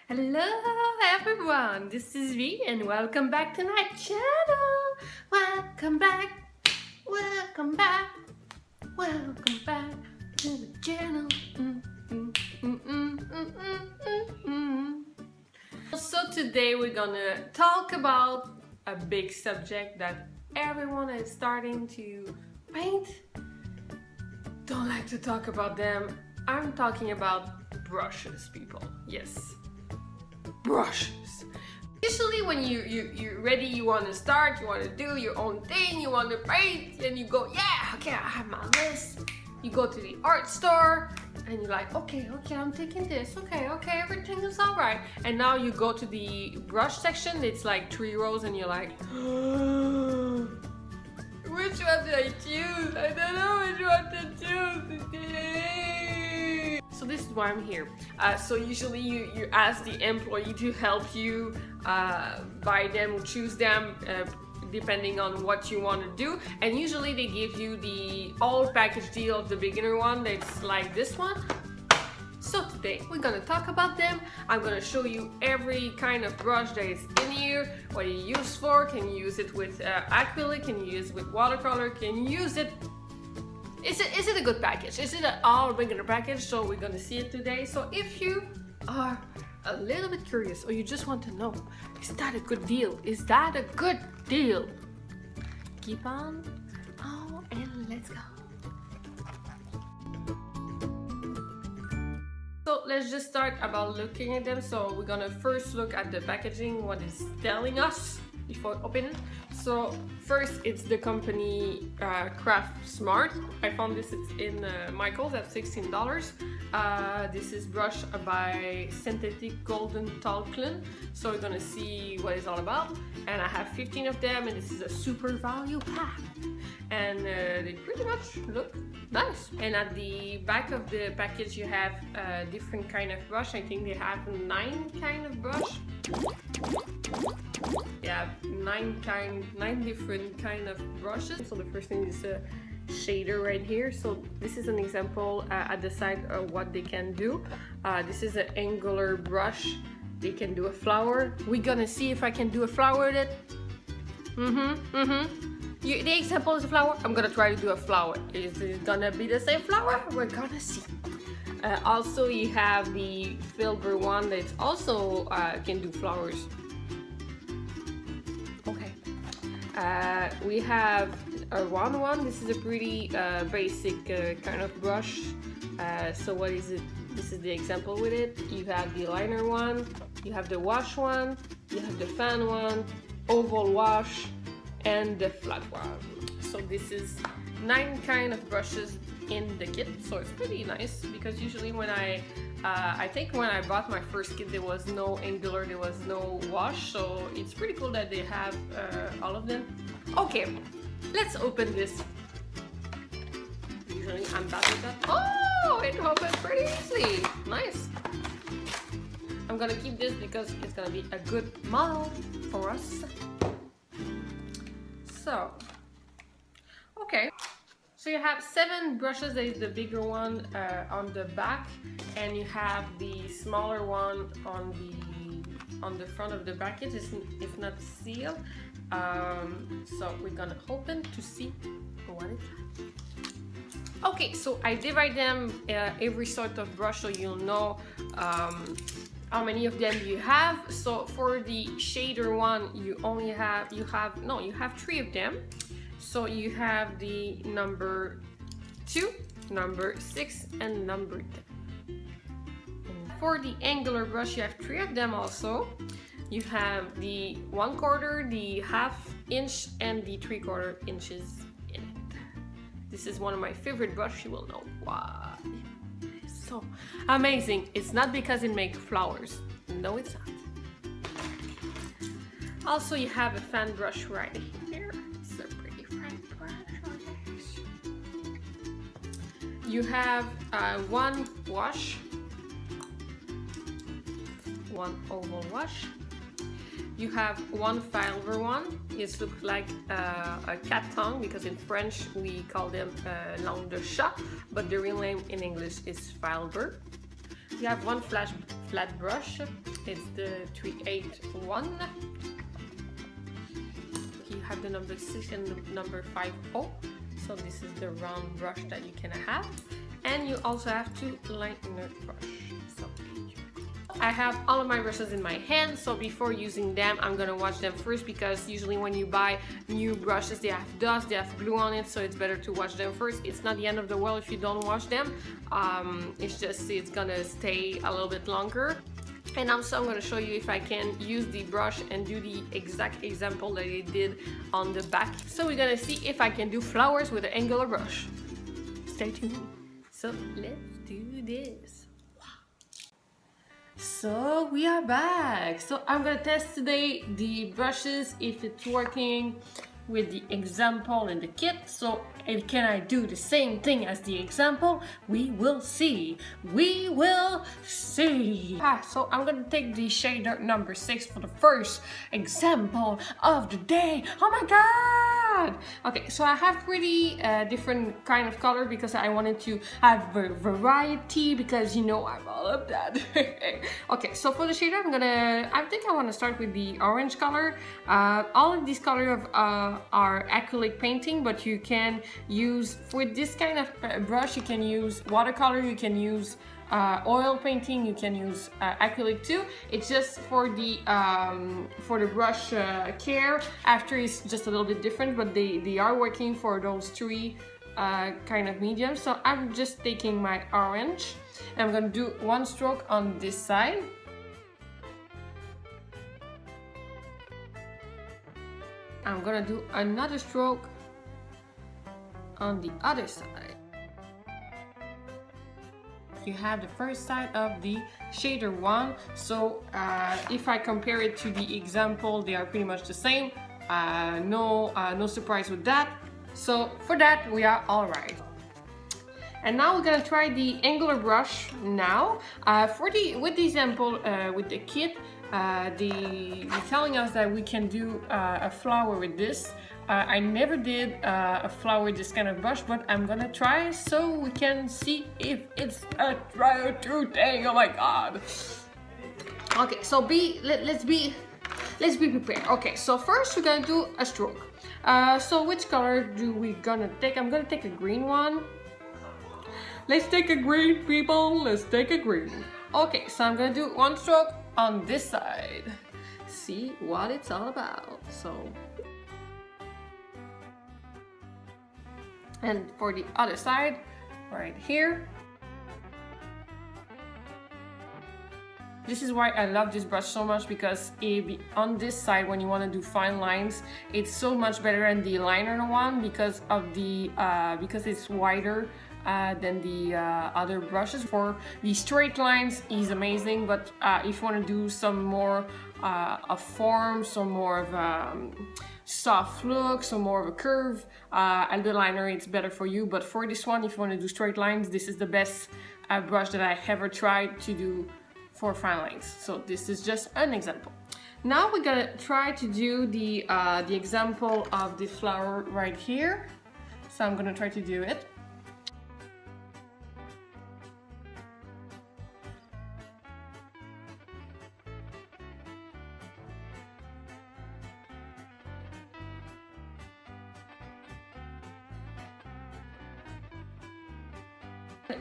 Hello everyone, this is V and welcome back to my channel. Welcome back, welcome back, welcome back to the channel. So today we're gonna talk about a big subject that everyone is starting to paint. Don't like to talk about them. I'm talking about brushes, people. Yes. Brushes. Usually when you're ready, you want to start, you want to do your own thing, you want to paint, and you go, yeah, okay, I have my list. You go to the art store and you're like, okay, I'm taking this, okay, everything is all right. And now you go to the brush section, it's like 3 rows and you're like, which one do I choose? I don't know which one to choose today. So this is why I'm here. So usually you ask the employee to help you buy them, choose them, depending on what you want to do. And usually they give you the all package deal of the beginner one that's like this one. So today we're gonna talk about them. I'm gonna show you every kind of brush that is in here, what you use for. Can you use it with acrylic? Can you use it with watercolor? Can you use it? Is it a good package? Is it an all beginner package? So we're gonna see it today. So if you are a little bit curious or you just want to know, is that a good deal? Is that a good deal? Keep on. Oh, and let's go. So let's just start about looking at them. So we're gonna first look at the packaging, what it's telling us before opening. So first it's the company Craftsmart. I found this, it's in Michael's at $16. This is brush by Synthetic Golden Taklon. So we're gonna see what it's all about. And I have 15 of them and this is a super value pack. And they pretty much look nice. And at the back of the package you have different kind of brush. I think they have 9 kind of brush. Yeah, 9 different kind of brushes. So the first thing is a shader right here. So this is an example at the side of what they can do. This is an angular brush. They can do a flower. We're gonna see if I can do a flower with it. The example is a flower. I'm gonna try to do a flower. Is it gonna be the same flower? We're gonna see. Also, you have the silver one that also can do flowers. Okay. We have a round one. This is a pretty basic kind of brush. So what is it? This is the example with it. You have the liner one, you have the wash one, you have the fan one, oval wash, and the flat one. So this is 9 kind of brushes in the kit. So it's pretty nice because usually when I think when I bought my first kit there was no angular, there was no wash. So it's pretty cool that they have all of them. Okay, let's open this. Usually I'm bad with that. Oh, it opened pretty easily. Nice. I'm gonna keep this because it's gonna be a good model for us. So, okay. So you have 7 brushes. There is the bigger one on the back, and you have the smaller one on the front of the package. It's not sealed. So we're gonna open to see what it's like. Okay, so I divide them every sort of brush so you'll know how many of them you have. So for the shader one, you have 3 of them. So you have the number 2, number 6, and number 10. For the angular brush, you have 3 of them also. You have the 1/4, the 1/2 inch, and the 3/4 inches in it. This is one of my favorite brushes. You will know why. It's so amazing. It's not because it makes flowers. No, it's not. Also, you have a fan brush right here. It's a pretty fan brush. You have 1 wash, 1 oval wash. You have 1 fiber one. It looks like a cat tongue because in French we call them langue de chat, but the real name in English is fiber. You have 1 flat brush. It's the 381. You have the number 6 and the number 50. So this is the round brush that you can have. And you also have two liner brush. So I have all of my brushes in my hand, so before using them I'm gonna wash them first, because usually when you buy new brushes they have dust, they have glue on it, so it's better to wash them first. It's not the end of the world if you don't wash them. It's just it's gonna stay a little bit longer. And also I'm going to show you if I can use the brush and do the exact example that I did on the back. So we're going to see if I can do flowers with an angular brush. Stay tuned. So let's do this. So we are back. So I'm going to test today the brushes, if it's working with the example in the kit. So can I do the same thing as the example? We will see. We will see. So I'm gonna take the shader number 6 for the first example of the day. Oh my god! Okay, so I have pretty different kind of color because I wanted to have variety, because you know I'm all of that. Okay, so for the shader I think I want to start with the orange color. All of these colors are acrylic painting, but you can use, with this kind of brush, you can use watercolor, you can use oil painting, you can use acrylic too. It's just for the brush care after is just a little bit different, but they are working for those three kind of mediums. So I'm just taking my orange and I'm gonna do one stroke on this side. I'm gonna do another stroke on the other side. You have the first side of the shader one. So if I compare it to the example, they are pretty much the same. No surprise with that. So for that, we are all right. And now we're gonna try the angular brush now. With the example with the kit, they're telling us that we can do a flower with this. I never did a flower with this kind of brush, but I'm gonna try so we can see if it's a true thing. Oh my god. Okay, so let's be prepared. Okay, so first we're gonna do a stroke. So which color do we gonna take? I'm gonna take a green one. Let's take a green, people. Let's take a green. Okay, so I'm gonna do one stroke on this side. See what it's all about. So, and for the other side, right here. This is why I love this brush so much, because on this side, when you want to do fine lines, it's so much better than the liner one because of the because it's wider than the other brushes. For the straight lines is amazing, but if you want to do some more of form, some more of soft look, some more of a curve, and the liner, it's better for you. But for this one, if you want to do straight lines, this is the best brush that I ever tried to do for fine lines. So this is just an example. Now we're gonna try to do the example of the flower right here. So I'm gonna try to do it.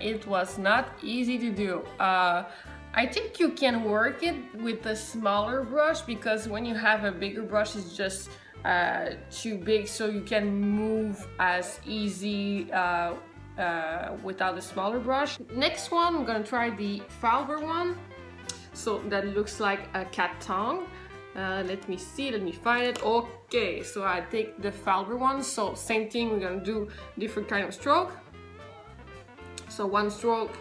It was not easy to do. I think you can work it with a smaller brush, because when you have a bigger brush, it's just too big, so you can move as easy without a smaller brush. Next one, I'm gonna try the Falber one. So that looks like a cat tongue. Let me see, let me find it. Okay, so I take the Falber one. So same thing, we're gonna do different kind of stroke. So one stroke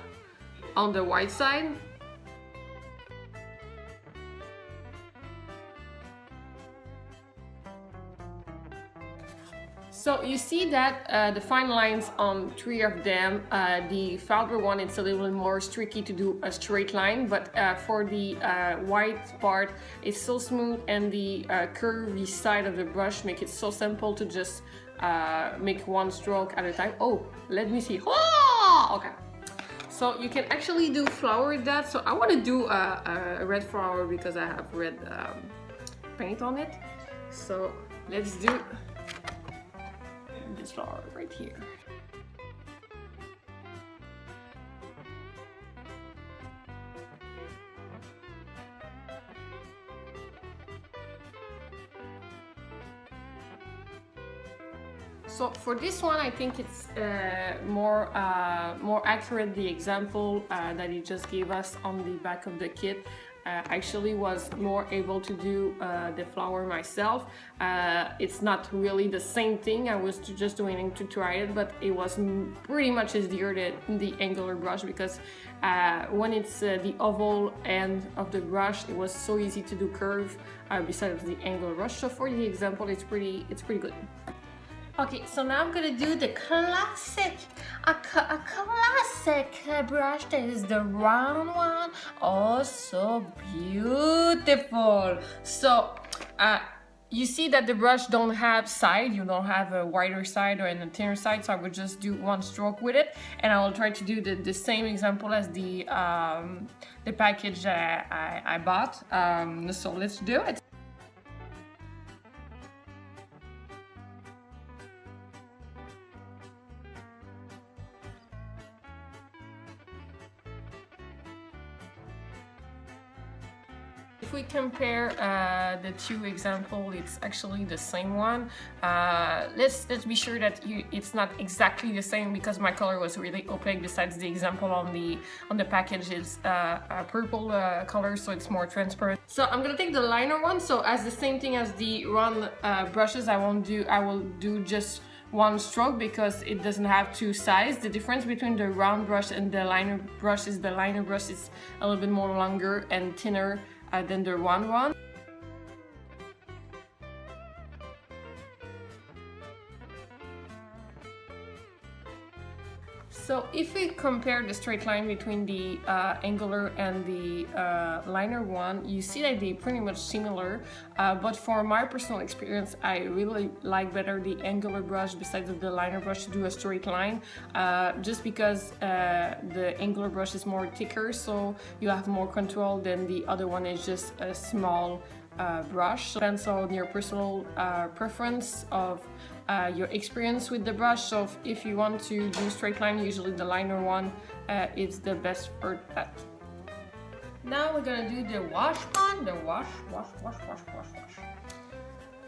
on the white side. So you see that the fine lines on three of them, the Falber one, it's a little more tricky to do a straight line, but for the white part, it's so smooth, and the curvy side of the brush make it so simple to just make one stroke at a time. Oh, let me see. Oh, okay. So you can actually do flower with that. So I want to do a red flower because I have red paint on it. So let's do this flower right here. So for this one, I think it's more accurate. The example that he just gave us on the back of the kit. Actually was more able to do the flower myself. It's not really the same thing. I was just doing it to try it, but it was pretty much easier than the angular brush because when it's the oval end of the brush, it was so easy to do curve besides the angular brush. So for the example, it's pretty good. Okay, so now I'm gonna do the classic, a classic brush that is the round one. Oh, so beautiful. So, you see that the brush don't have side, you don't have a wider side or a thinner side, so I would just do one stroke with it, and I will try to do the same example as the package I bought. So let's do it. If we compare the two examples, it's actually the same one. Let's be sure that it's not exactly the same because my color was really opaque. Besides the example on the package is a purple color, so it's more transparent. So I'm gonna take the liner one. So as the same thing as the round brushes, I will do just one stroke because it doesn't have two sides. The difference between the round brush and the liner brush is the liner brush is a little bit more longer and thinner than the round one. So if we compare the straight line between the angular and the liner one, you see that they're pretty much similar, but for my personal experience, I really like better the angular brush besides the liner brush to do a straight line, just because the angular brush is more thicker, so you have more control than the other one is just a small brush. So depends on your personal preference of your experience with the brush. So if you want to do straight line, usually the liner one is the best for that. Now we're gonna do the wash one, the wash.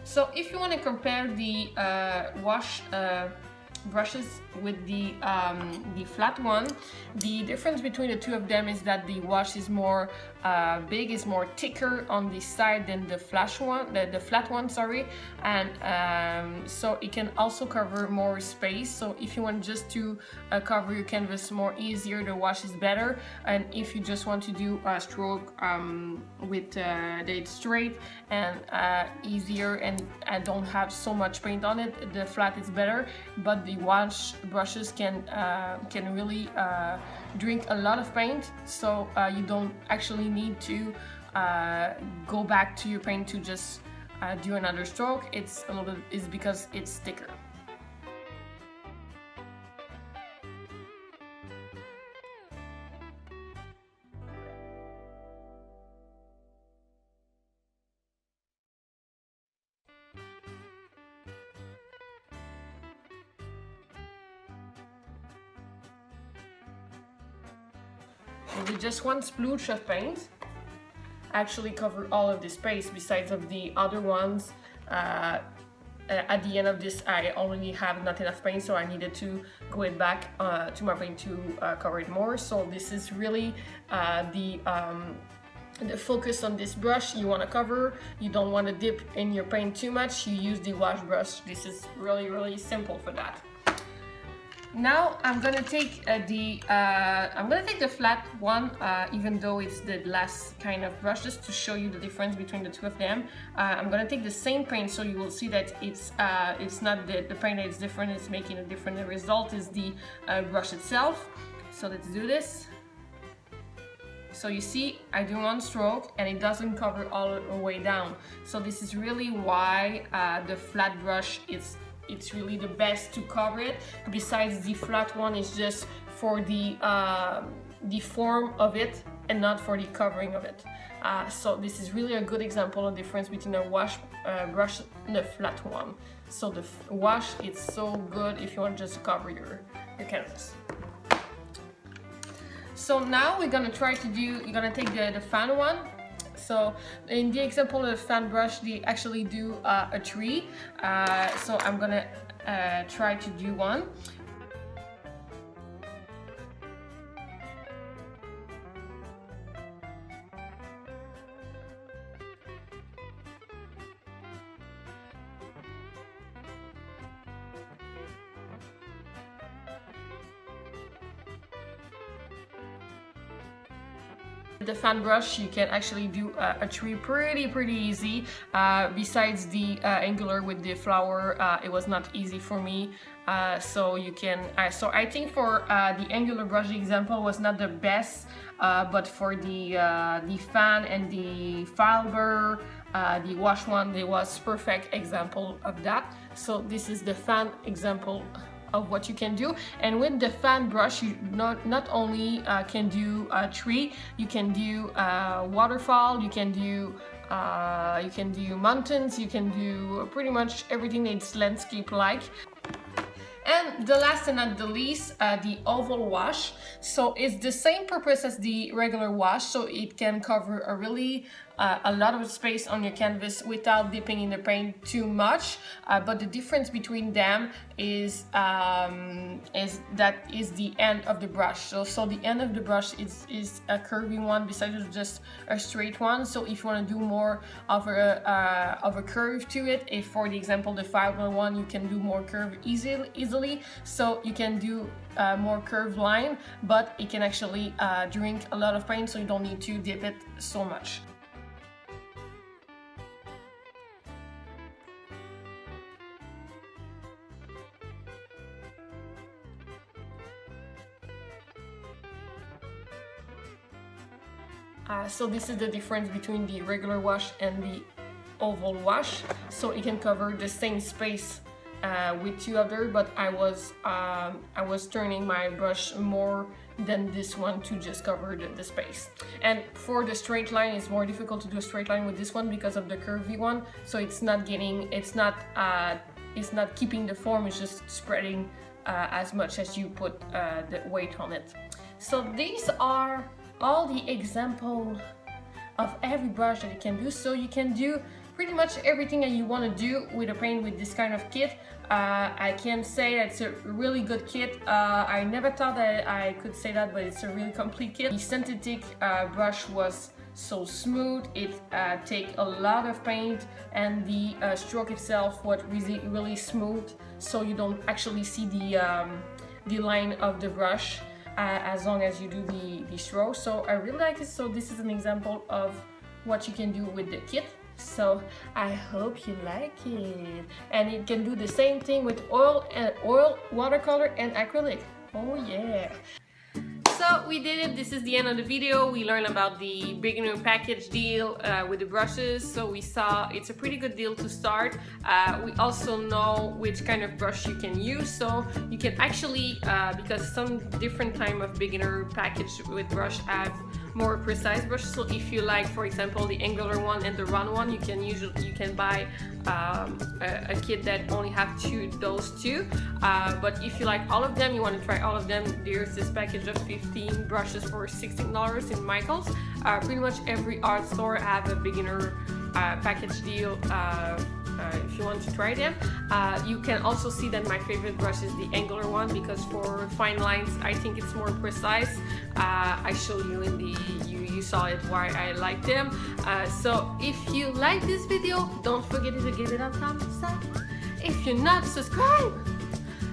So if you want to compare the wash brushes with the flat one, the difference between the two of them is that the wash is more big, is more thicker on the side than the flat one, sorry, and so it can also cover more space. So if you want just to cover your canvas more easier, the wash is better, and if you just want to do a stroke with the straight and easier and don't have so much paint on it, the flat is better, but the wash brushes can really drink a lot of paint, so you don't actually need to go back to your paint to just do another stroke. It's because it's thicker. With just one splooge of paint, actually cover all of the space besides of the other ones. At the end of this, I already have not enough paint, so I needed to go it back to my paint to cover it more. So this is really the focus on this brush. You want to cover, you don't want to dip in your paint too much, you use the wash brush. This is really simple for that. Now I'm gonna take the flat one, even though it's the last kind of brush, just to show you the difference between the two of them. I'm gonna take the same paint, so you will see that it's not the paint that is different, it's making a different. The result is the brush itself. So let's do this. So you see, I do one stroke and it doesn't cover all the way down. So this is really why the flat brush it's really the best to cover it. Besides, the flat one is just for the form of it and not for the covering of it. So this is really a good example of the difference between a wash brush and a flat one. So the wash, it's so good if you want to just cover your canvas. So now we're gonna try to do, you're gonna take the fan one. So in the example of the fan brush, they actually do a tree. So I'm gonna try to do one. The fan brush, you can actually do a tree pretty easy. Besides the angular with the flower, it was not easy for me. So you can. So I think for the angular brush example was not the best, but for the fan and the fiber, the wash one, it was perfect example of that. So this is the fan example of what you can do. And with the fan brush, you not only can do a tree, you can do waterfall, you can do mountains, you can do pretty much everything that's landscape like. And the last and not the least, the oval wash. So it's the same purpose as the regular wash, so it can cover a really a lot of space on your canvas without dipping in the paint too much. But the difference between them is that is the end of the brush. So the end of the brush is a curvy one besides just a straight one. So if you want to do more of a curve to it, if for the example the fiber one, you can do more curve easily. So you can do more curved line, but it can actually drink a lot of paint, so you don't need to dip it so much. So this is the difference between the regular wash and the oval wash. So it can cover the same space with two other, but I was turning my brush more than this one to just cover the space. And for the straight line, it's more difficult to do a straight line with this one because of the curvy one. So it's not keeping the form, it's just spreading as much as you put the weight on it. So these are all the example of every brush that you can do. So you can do pretty much everything that you want to do with a paint with this kind of kit. I can say that it's a really good kit. I never thought that I could say that, but it's a really complete kit. The synthetic brush was so smooth, it take a lot of paint, and the stroke itself was really smooth, so you don't actually see the line of the brush as long as you do the stroke. So I really like it. So this is an example of what you can do with the kit. So I hope you like it. And it can do the same thing with oil, watercolor, and acrylic. Oh yeah. So we did it. This is the end of the video. We learned about the beginner package deal with the brushes. So we saw it's a pretty good deal to start. We also know which kind of brush you can use. So you can actually, because some different time of beginner package with brush have more precise brushes. So if you like, for example, the angular one and the round one, you can buy a kit that only have those two. But if you like all of them, you want to try all of them, there's this package of 15 brushes for $16 in Michael's. Pretty much every art store have a beginner package deal. If you want to try them, you can also see that my favorite brush is the angular one, because for fine lines I think it's more precise. I showed you in the you saw it why I like them. So if you like this video, don't forget to give it a thumbs up. If you're not subscribed,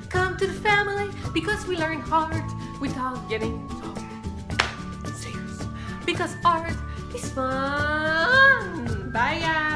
come to the family, because we learn art without getting so serious, because art is fun. Bye guys.